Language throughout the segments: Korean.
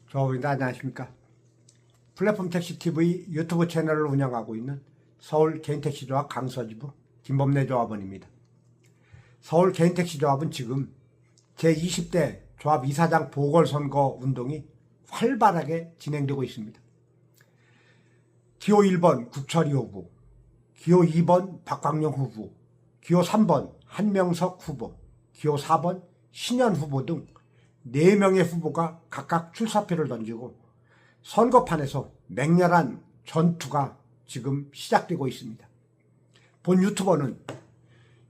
조합원입니다. 안녕하십니까. 플랫폼 택시 TV 유튜브 채널을 운영하고 있는 서울 개인택시조합 강서지부 김범래 조합원입니다. 서울 개인택시조합은 지금 제20대 조합 이사장 보궐선거 운동이 활발하게 진행되고 있습니다. 기호 1번 국철이 후보, 기호 2번 박광용 후보, 기호 3번 한명석 후보, 기호 4번 신현 후보 등 4명의 후보가 각각 출사표를 던지고 선거판에서 맹렬한 전투가 지금 시작되고 있습니다. 본 유튜버는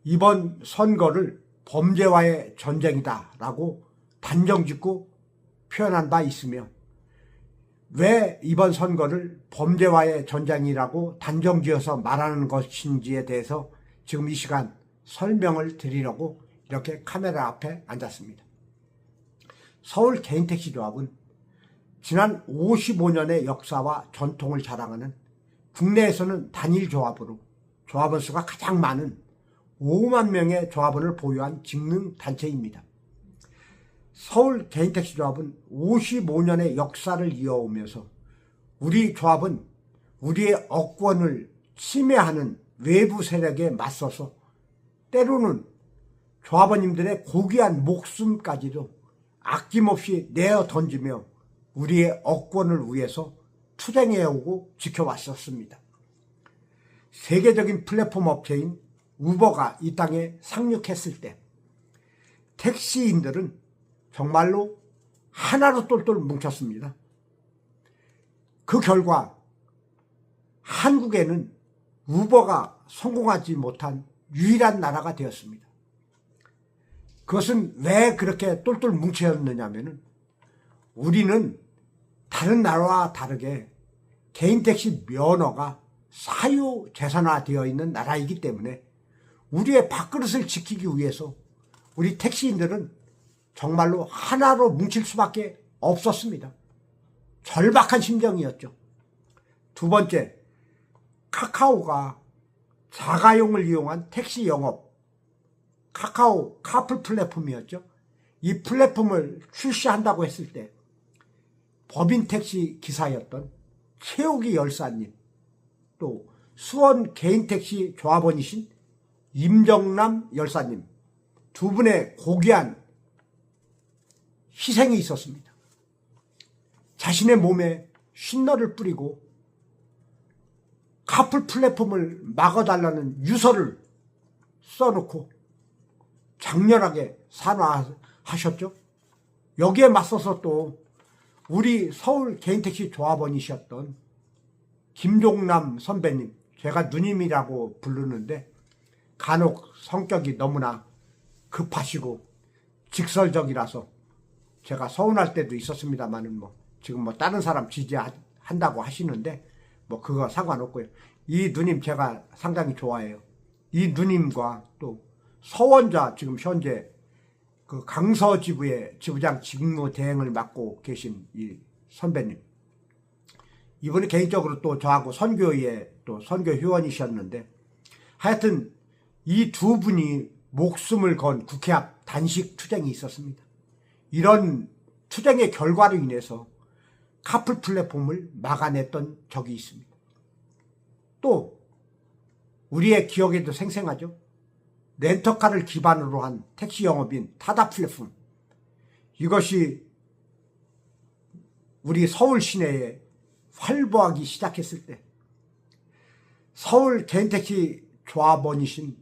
이번 선거를 범죄와의 전쟁이다 라고 단정짓고 표현한 바 있으며, 왜 이번 선거를 범죄와의 전쟁이라고 단정지어서 말하는 것인지에 대해서 지금 이 시간 설명을 드리려고 이렇게 카메라 앞에 앉았습니다. 서울 개인택시조합은 지난 55년의 역사와 전통을 자랑하는 국내에서는 단일 조합으로 조합원 수가 가장 많은 5만 명의 조합원을 보유한 직능단체입니다. 서울 개인택시조합은 55년의 역사를 이어오면서 우리 조합은 우리의 업권을 침해하는 외부 세력에 맞서서 때로는 조합원님들의 고귀한 목숨까지도 아낌없이 내어 던지며 우리의 업권을 위해서 투쟁해오고 지켜왔었습니다. 세계적인 플랫폼 업체인 우버가 이 땅에 상륙했을 때 택시인들은 정말로 하나로 똘똘 뭉쳤습니다. 그 결과 한국에는 우버가 성공하지 못한 유일한 나라가 되었습니다. 그것은 왜 그렇게 똘똘 뭉쳤느냐면은 우리는 다른 나라와 다르게 개인택시 면허가 사유재산화되어 있는 나라이기 때문에 우리의 밥그릇을 지키기 위해서 우리 택시인들은 정말로 하나로 뭉칠 수밖에 없었습니다. 절박한 심정이었죠. 두 번째, 카카오가 자가용을 이용한 택시 영업, 카카오 카풀 플랫폼이었죠. 이 플랫폼을 출시한다고 했을 때 법인 택시 기사였던 최욱이 열사님, 또 수원 개인택시 조합원이신 임정남 열사님, 두 분의 고귀한 희생이 있었습니다. 자신의 몸에 쉰너를 뿌리고 카풀 플랫폼을 막아달라는 유서를 써놓고 장렬하게 산화하셨죠. 여기에 맞서서 또 우리 서울 개인택시 조합원이셨던 김종남 선배님, 제가 누님이라고 부르는데 간혹 성격이 너무나 급하시고 직설적이라서 제가 서운할 때도 있었습니다만은 지금 다른 사람 지지한다고 하시는데 그거 상관없고요. 이 누님 제가 상당히 좋아해요. 이 누님과 또 서원자, 지금 현재 그 강서지부의 지부장 직무 대행을 맡고 계신 이 선배님, 이분이 개인적으로 또 저하고 선교회에 또 선교 회원이셨는데, 하여튼 이 두 분이 목숨을 건 국회 앞 단식 투쟁이 있었습니다. 이런 투쟁의 결과로 인해서 카풀 플랫폼을 막아냈던 적이 있습니다. 또 우리의 기억에도 생생하죠. 렌터카를 기반으로 한 택시 영업인 타다 플랫폼, 이것이 우리 서울 시내에 활보하기 시작했을 때 서울 개인택시 조합원이신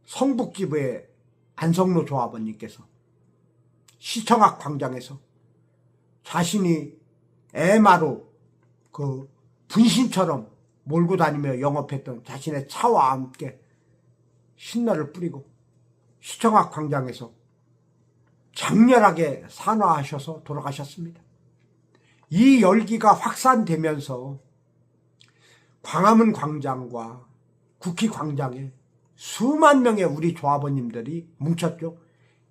성북지부의 안성로 조합원님께서 시청 앞 광장에서 자신이 애마로 그 분신처럼 몰고 다니며 영업했던 자신의 차와 함께 신너를 뿌리고 시청 앞 광장에서 장렬하게 산화하셔서 돌아가셨습니다. 이 열기가 확산되면서 광화문 광장과 국회 광장에 수만 명의 우리 조합원님들이 뭉쳤죠.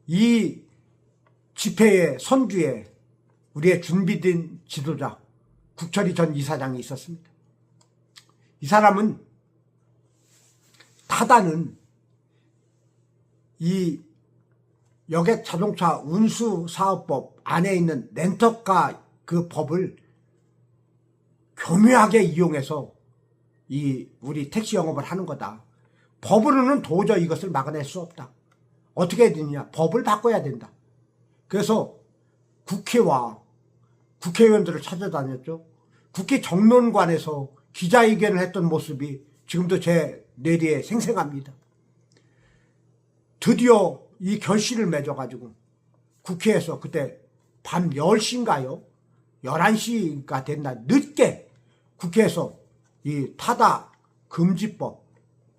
이 집회의 선두에 우리의 준비된 지도자 국철이 전 이사장이 있었습니다. 이 사람은 타다는 이 여객 자동차 운수사업법 안에 있는 렌터카 그 법을 교묘하게 이용해서 우리 택시 영업을 하는 거다. 법으로는 도저히 이것을 막아낼 수 없다. 어떻게 해야 되느냐? 법을 바꿔야 된다. 그래서 국회와 국회의원들을 찾아다녔죠. 국회 정론관에서 기자회견을 했던 모습이 지금도 제 뇌리에 생생합니다. 드디어 이 결실을 맺어가지고 국회에서 그때 밤 10시인가요? 11시가 됐나 늦게 국회에서 이 타다 금지법,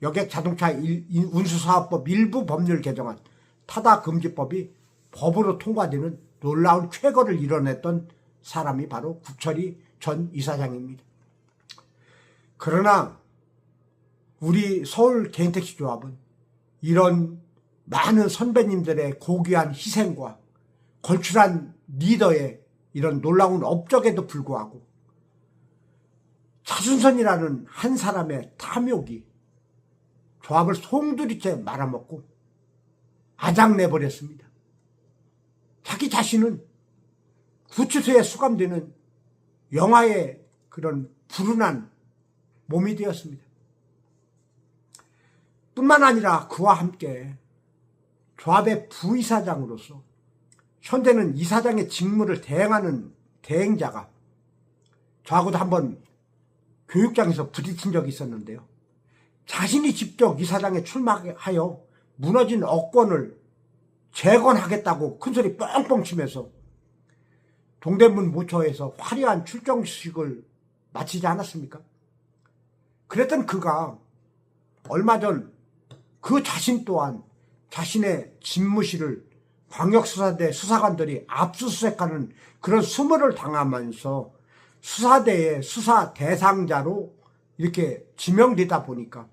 여객 자동차 운수사업법 일부 법률 개정안 타다 금지법이 법으로 통과되는 놀라운 쾌거를 이뤄냈던 사람이 바로 국철이 전 이사장입니다. 그러나 우리 서울 개인택시조합은 이런 많은 선배님들의 고귀한 희생과 걸출한 리더의 이런 놀라운 업적에도 불구하고 차순선이라는 한 사람의 탐욕이 조합을 송두리째 말아먹고 아작내버렸습니다. 자기 자신은 구치소에 수감되는 영화의 그런 불운한 몸이 되었습니다. 뿐만 아니라 그와 함께 조합의 부이사장으로서 현재는 이사장의 직무를 대행하는 대행자가 저하고도 한번 교육장에서 부딪힌 적이 있었는데요. 자신이 직접 이사장에 출마하여 무너진 업권을 재건하겠다고 큰소리 뻥뻥 치면서 동대문 모처에서 화려한 출정식을 마치지 않았습니까? 그랬던 그가 얼마 전 그 자신 또한 자신의 집무실을 광역수사대 수사관들이 압수수색하는 그런 수모를 당하면서 수사대의 수사 대상자로 이렇게 지명되다 보니까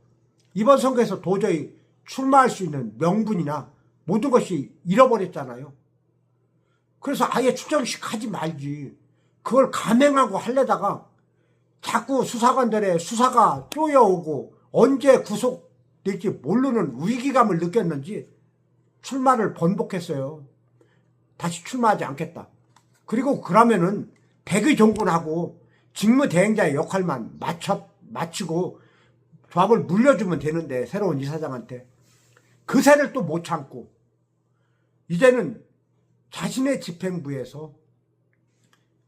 이번 선거에서 도저히 출마할 수 있는 명분이나 모든 것이 잃어버렸잖아요. 그래서 아예 출정식 하지 말지. 그걸 감행하고 하려다가 자꾸 수사관들의 수사가 쪼여오고 언제 구속될지 모르는 위기감을 느꼈는지 출마를 번복했어요. 다시 출마하지 않겠다. 그리고 그러면은 백의종군하고 직무대행자의 역할만 마치고 조합을 물려주면 되는데 새로운 이사장한테 그 새를 또 못 참고 이제는 자신의 집행부에서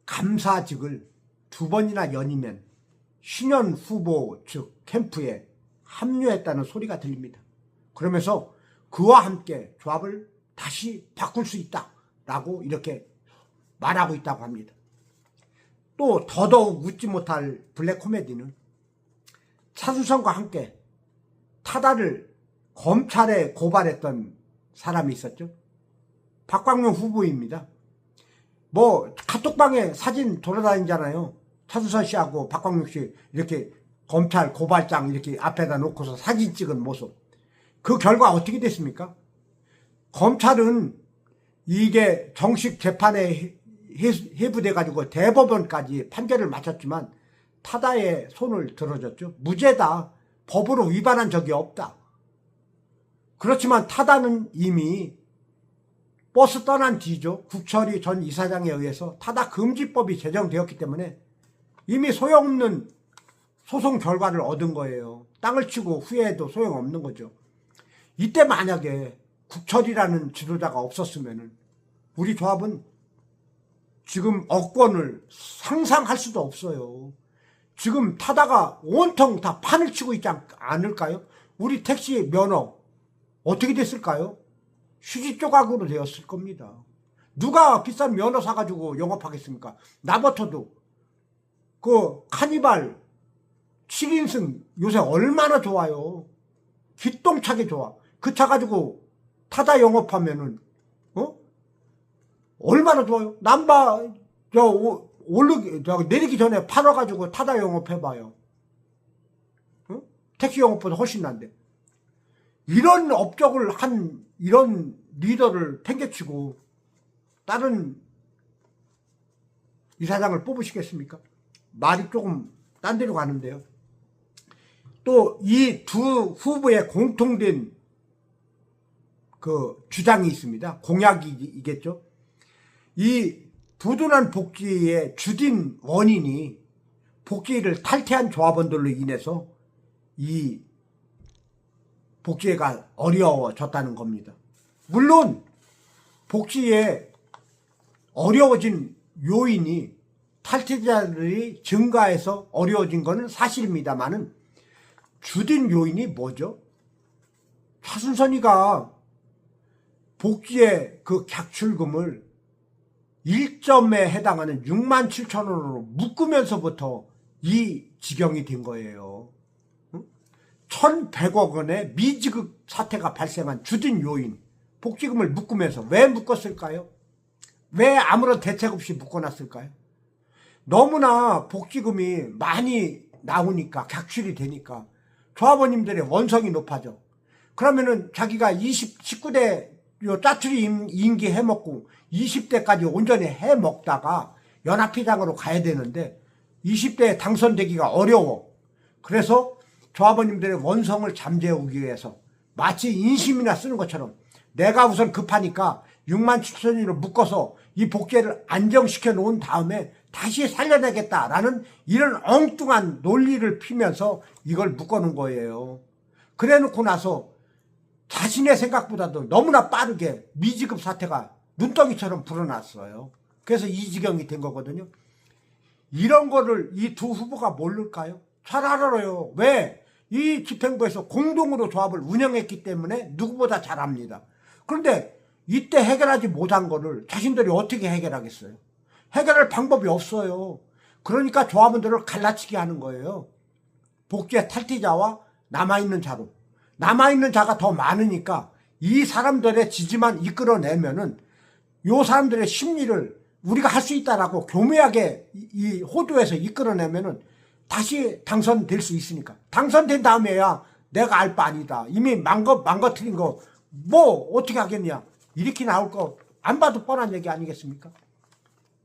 감사직을 2번이나 연임한 신현 후보 측 캠프에 합류했다는 소리가 들립니다. 그러면서 그와 함께 조합을 다시 바꿀 수 있다라고 이렇게 말하고 있다고 합니다. 또 더더욱 웃지 못할 블랙 코미디는 차수선과 함께 타다를 검찰에 고발했던 사람이 있었죠. 박광용 후보입니다. 뭐 카톡방에 사진 돌아다니잖아요. 차수선 씨하고 박광용 씨 이렇게 검찰 고발장 이렇게 앞에다 놓고서 사진 찍은 모습. 그 결과 어떻게 됐습니까? 검찰은 이게 정식 재판에 회부돼 가지고 대법원까지 판결을 마쳤지만 타다의 손을 들어줬죠. 무죄다. 법으로 위반한 적이 없다. 그렇지만 타다는 이미 버스 떠난 뒤죠. 국철이 전 이사장에 의해서 타다 금지법이 제정되었기 때문에 이미 소용없는 소송 결과를 얻은 거예요. 땅을 치고 후회해도 소용없는 거죠. 이때 만약에 국철이라는 지도자가 없었으면 우리 조합은 지금 업권을 상상할 수도 없어요. 지금 타다가 온통 다 판을 치고 있지 않을까요? 우리 택시 면허 어떻게 됐을까요? 휴지 조각으로 되었을 겁니다. 누가 비싼 면허 사가지고 영업하겠습니까? 나버터도 그 카니발 7인승 요새 얼마나 좋아요. 기똥차게 좋아. 그 차 가지고 타다 영업하면은 얼마나 좋아요. 남바 내리기 전에 팔아가지고 타다 영업해봐요. 택시 영업보다 훨씬 난데. 이런 업적을 한 이런 리더를 팽개치고 다른 이사장을 뽑으시겠습니까? 말이 조금 딴 데로 가는데요. 또 이 두 후보의 공통된 그 주장이 있습니다. 공약이겠죠. 이 부도난 복지의 주된 원인이 복지를 탈퇴한 조합원들로 인해서 이 복지가 어려워졌다는 겁니다. 물론 복지에 어려워진 요인이 탈퇴자들이 증가해서 어려워진 것은 사실입니다만은 주된 요인이 뭐죠? 차순선이가 복지의 그 객출금을 1점에 해당하는 6만 7천 원으로 묶으면서부터 이 지경이 된 거예요. 1,100억 원의 미지급 사태가 발생한 주된 요인, 복지금을 묶으면서 왜 묶었을까요? 왜 아무런 대책 없이 묶어놨을까요? 너무나 복지금이 많이 나오니까, 객출이 되니까 조합원님들의 원성이 높아져. 그러면은 자기가 19대 짜투리 임기 해먹고 20대까지 온전히 해먹다가 연합회장으로 가야 되는데 20대에 당선되기가 어려워. 그래서 조합원님들의 원성을 잠재우기 위해서 마치 인심이나 쓰는 것처럼 내가 우선 급하니까 6만 7천원으로 묶어서 이 복지를 안정시켜 놓은 다음에 다시 살려내겠다라는 이런 엉뚱한 논리를 피면서 이걸 묶어놓은 거예요. 그래 놓고 나서 자신의 생각보다도 너무나 빠르게 미지급 사태가 눈덩이처럼 불어났어요. 그래서 이 지경이 된 거거든요. 이런 거를 이 두 후보가 모를까요? 잘 알아요. 왜? 이 집행부에서 공동으로 조합을 운영했기 때문에 누구보다 잘 압니다. 그런데 이때 해결하지 못한 거를 자신들이 어떻게 해결하겠어요? 해결할 방법이 없어요. 그러니까 조합원들을 갈라치기 하는 거예요. 복지의 탈퇴자와 남아있는 자로. 남아있는 자가 더 많으니까 이 사람들의 지지만 이끌어내면은 요 사람들의 심리를 우리가 할 수 있다라고 교묘하게 이 호도에서 이끌어내면은 다시 당선될 수 있으니까. 당선된 다음에야 내가 알 바 아니다. 이미 망가뜨린 거 뭐 어떻게 하겠냐. 이렇게 나올 거 안 봐도 뻔한 얘기 아니겠습니까?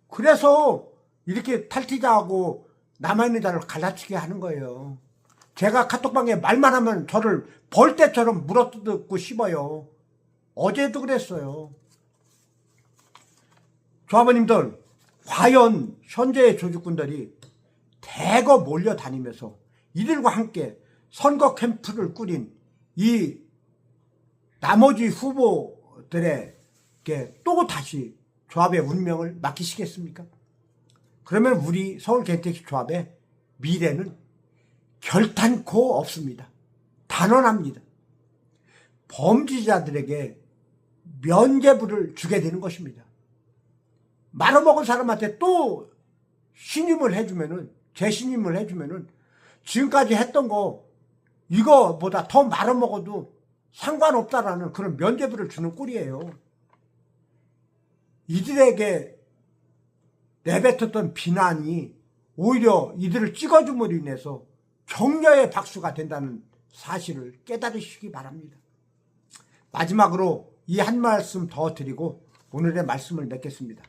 그래서 이렇게 탈퇴자하고 남아있는 자를 갈라치게 하는 거예요. 제가 카톡방에 말만 하면 저를 벌떼처럼 물어뜯고 씹어요. 어제도 그랬어요. 조합원님들, 과연 현재의 조직군들이 대거 몰려다니면서 이들과 함께 선거 캠프를 꾸린 이 나머지 후보들에게 또 다시 조합의 운명을 맡기시겠습니까? 그러면 우리 서울개인택시 조합의 미래는 결탄코 없습니다. 단언합니다. 범죄자들에게 면죄부를 주게 되는 것입니다. 말아먹은 사람한테 또 신임을 해주면은, 재신임을 해주면은 지금까지 했던 거 이거보다 더 말아먹어도 상관없다라는 그런 면죄부를 주는 꼴이에요. 이들에게 내뱉었던 비난이 오히려 이들을 찍어줌으로 인해서 격려의 박수가 된다는 사실을 깨달으시기 바랍니다. 마지막으로 이 한 말씀 더 드리고 오늘의 말씀을 맺겠습니다.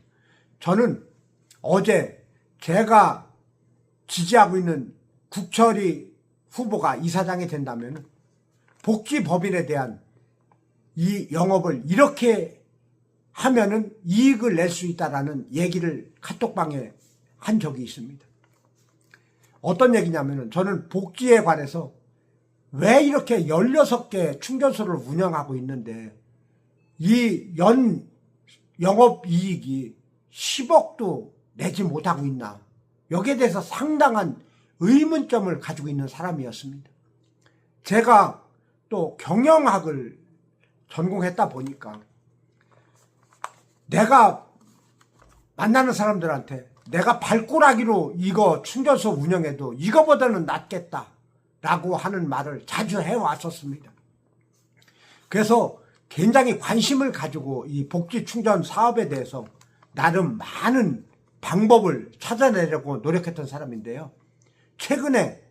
저는 어제 제가 지지하고 있는 국철이 후보가 이사장이 된다면 복지법인에 대한 이 영업을 이렇게 하면은 이익을 낼 수 있다라는 얘기를 카톡방에 한 적이 있습니다. 어떤 얘기냐면은 저는 복지에 관해서 왜 이렇게 16개 충전소를 운영하고 있는데 이 연 영업이익이 10억도 내지 못하고 있나, 여기에 대해서 상당한 의문점을 가지고 있는 사람이었습니다. 제가 또 경영학을 전공했다 보니까 내가 만나는 사람들한테 내가 발꼬락이로 이거 충전소 운영해도 이거보다는 낫겠다라고 하는 말을 자주 해왔었습니다. 그래서 굉장히 관심을 가지고 이 복지 충전 사업에 대해서 나름 많은 방법을 찾아내려고 노력했던 사람인데요. 최근에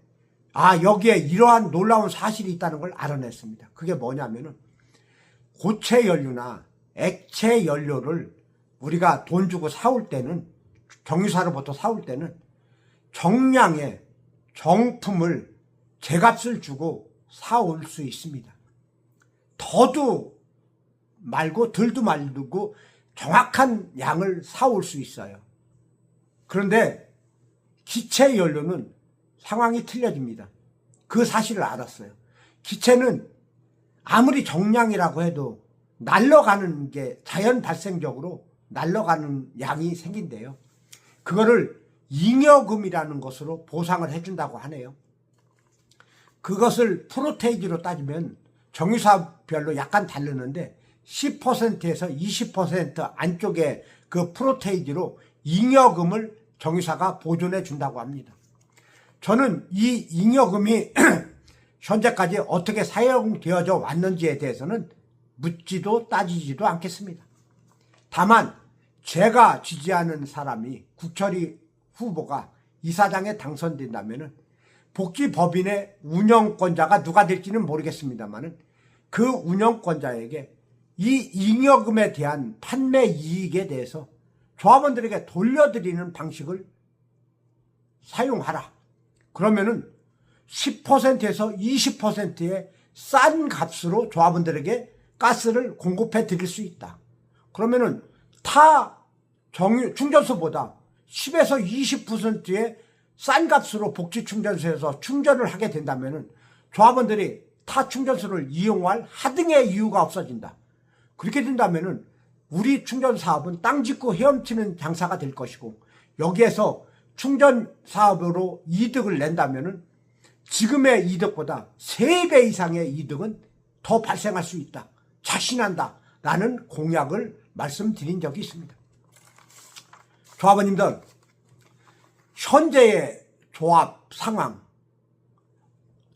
여기에 이러한 놀라운 사실이 있다는 걸 알아냈습니다. 그게 뭐냐면은 고체 연료나 액체 연료를 우리가 돈 주고 사올 때는, 정유사로부터 사올 때는 정량의 정품을 제값을 주고 사올 수 있습니다. 더도 말고 덜도 말고 정확한 양을 사올 수 있어요. 그런데 기체 연료는 상황이 틀려집니다. 그 사실을 알았어요. 기체는 아무리 정량이라고 해도 날아가는 게 자연 발생적으로 날아가는 양이 생긴대요. 그거를 잉여금이라는 것으로 보상을 해준다고 하네요. 그것을 프로테이지로 따지면 정유사별로 약간 다르는데 10%에서 20% 안쪽에 그 프로테이지로 잉여금을 정유사가 보존해 준다고 합니다. 저는 이 잉여금이 현재까지 어떻게 사용되어져 왔는지에 대해서는 묻지도 따지지도 않겠습니다. 다만 제가 지지하는 사람이 국철이 후보가 이사장에 당선된다면 복지법인의 운영권자가 누가 될지는 모르겠습니다만 그 운영권자에게 이 잉여금에 대한 판매 이익에 대해서 조합원들에게 돌려드리는 방식을 사용하라. 그러면은 10%에서 20%의 싼 값으로 조합원들에게 가스를 공급해 드릴 수 있다. 그러면은 타 충전소보다 10에서 20%의 싼 값으로 복지 충전소에서 충전을 하게 된다면은 조합원들이 타 충전소를 이용할 하등의 이유가 없어진다. 그렇게 된다면은 우리 충전 사업은 땅 짓고 헤엄치는 장사가 될 것이고, 여기에서 충전 사업으로 이득을 낸다면은 지금의 이득보다 3배 이상의 이득은 더 발생할 수 있다. 자신한다. 라는 공약을 말씀드린 적이 있습니다. 조합원님들, 현재의 조합 상황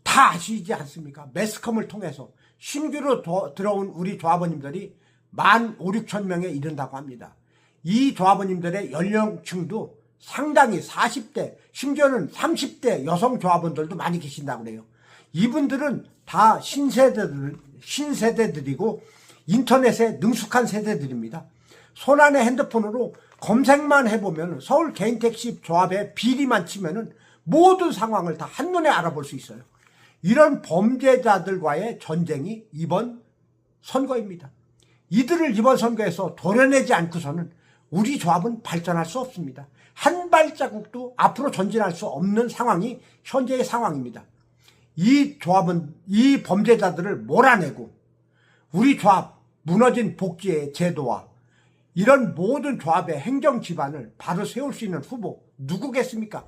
다 아시지 않습니까? 매스컴을 통해서 신규로 들어온 우리 조합원님들이 15,000~16,000명에 이른다고 합니다. 이 조합원님들의 연령층도 상당히 40대, 심지어는 30대 여성 조합원들도 많이 계신다고 그래요. 이분들은 다 신세대들이고 인터넷에 능숙한 세대들입니다. 손안의 핸드폰으로 검색만 해보면 서울 개인택시 조합의 비리만 치면은 모든 상황을 다 한눈에 알아볼 수 있어요. 이런 범죄자들과의 전쟁이 이번 선거입니다. 이들을 이번 선거에서 도려내지 않고서는 우리 조합은 발전할 수 없습니다. 한 발자국도 앞으로 전진할 수 없는 상황이 현재의 상황입니다. 이 조합은 이 범죄자들을 몰아내고 우리 조합 무너진 복지의 제도와 이런 모든 조합의 행정 기반을 바로 세울 수 있는 후보 누구겠습니까?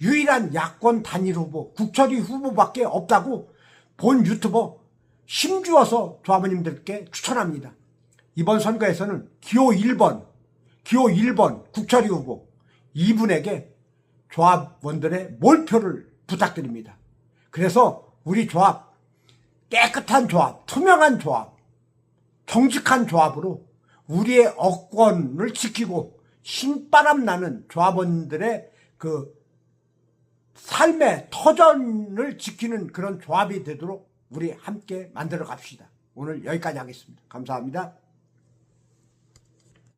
유일한 야권 단일 후보 국철이 후보밖에 없다고 본 유튜버 힘주어서 조합원님들께 추천합니다. 이번 선거에서는 기호 1번 국철이 후보 이분에게 조합원들의 몰표를 부탁드립니다. 그래서 우리 조합 깨끗한 조합, 투명한 조합, 정직한 조합으로 우리의 업권을 지키고 신바람 나는 조합원들의 그 삶의 터전을 지키는 그런 조합이 되도록 우리 함께 만들어 갑시다. 오늘 여기까지 하겠습니다. 감사합니다.